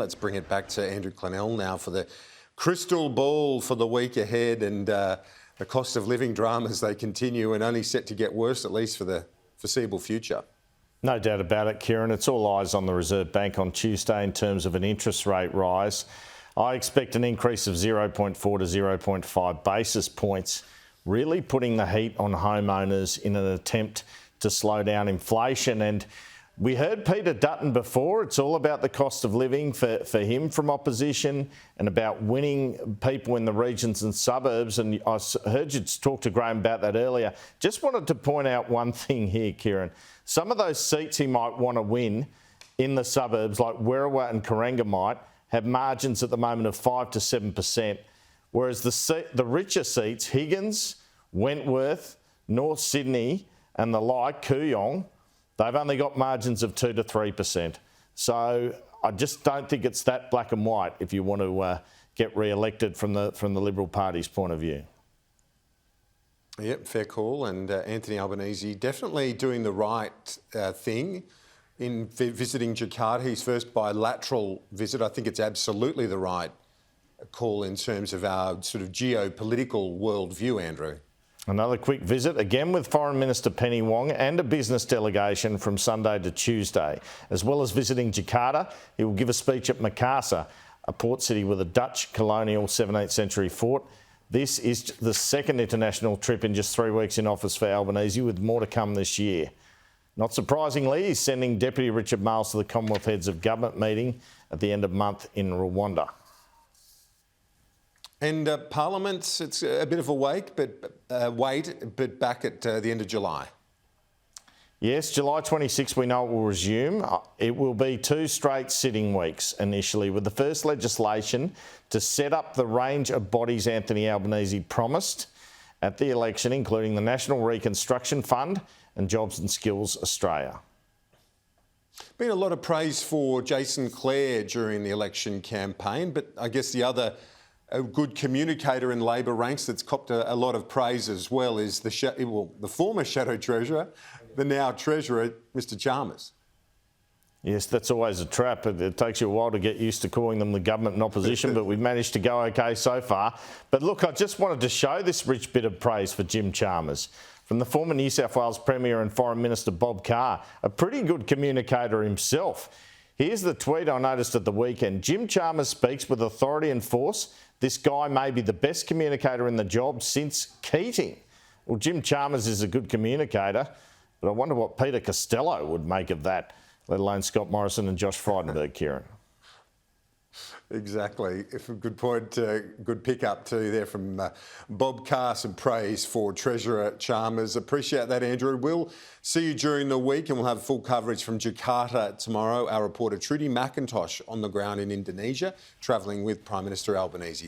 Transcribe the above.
Let's bring it back to Andrew Clennell now for the crystal ball for the week ahead, and the cost of living dramas, they continue and only set to get worse, at least for the foreseeable future. No doubt about it, Kieran. It's all eyes on the Reserve Bank on Tuesday in terms of an interest rate rise. I expect an increase of 0.4 to 0.5 basis points, really putting the heat on homeowners in an attempt to slow down inflation. And we heard Peter Dutton before. It's all about the cost of living for him from opposition and about winning people in the regions and suburbs. And I heard you talk to Graham about that earlier. Just wanted to point out one thing here, Kieran. Some of those seats he might want to win in the suburbs, like Werriwa and Corangamite, have margins at the moment of 5 to 7%, whereas the richer seats, Higgins, Wentworth, North Sydney and the like, Kooyong, they've only got margins of 2 to 3%. So I just don't think it's that black and white if you want to get re-elected from the Liberal Party's point of view. Yep, fair call. And Anthony Albanese definitely doing the right thing in visiting Jakarta, his first bilateral visit. I think it's absolutely the right call in terms of our sort of geopolitical worldview, Andrew. Another quick visit, again with Foreign Minister Penny Wong and a business delegation from Sunday to Tuesday. As well as visiting Jakarta, he will give a speech at Makassar, a port city with a Dutch colonial 17th century fort. This is the second international trip in just 3 weeks in office for Albanese, with more to come this year. Not surprisingly, he's sending Deputy Richard Marles to the Commonwealth Heads of Government meeting at the end of month in Rwanda. And Parliament, it's a bit of a wait, but back at the end of July. Yes, July 26 we know it will resume. It will be 2 straight sitting weeks initially, with the first legislation to set up the range of bodies Anthony Albanese promised at the election, including the National Reconstruction Fund and Jobs and Skills Australia. Been a lot of praise for Jason Clare during the election campaign, but I guess the other good communicator in Labor ranks that's copped a lot of praise as well is the former Shadow Treasurer, the now Treasurer, Mr Chalmers. Yes, that's always a trap. It takes you a while to get used to calling them the government and opposition, but we've managed to go okay so far. But look, I just wanted to show this rich bit of praise for Jim Chalmers from the former New South Wales Premier and Foreign Minister Bob Carr, a pretty good communicator himself. Here's the tweet I noticed at the weekend. Jim Chalmers speaks with authority and force. This guy may be the best communicator in the job since Keating. Well, Jim Chalmers is a good communicator, but I wonder what Peter Costello would make of that, let alone Scott Morrison and Josh Frydenberg, Kieran. Exactly. Good point. Good pick up too there from Bob Carr. Some praise for Treasurer Chalmers. Appreciate that, Andrew. We'll see you during the week, and we'll have full coverage from Jakarta tomorrow. Our reporter Trudy McIntosh on the ground in Indonesia, travelling with Prime Minister Albanese.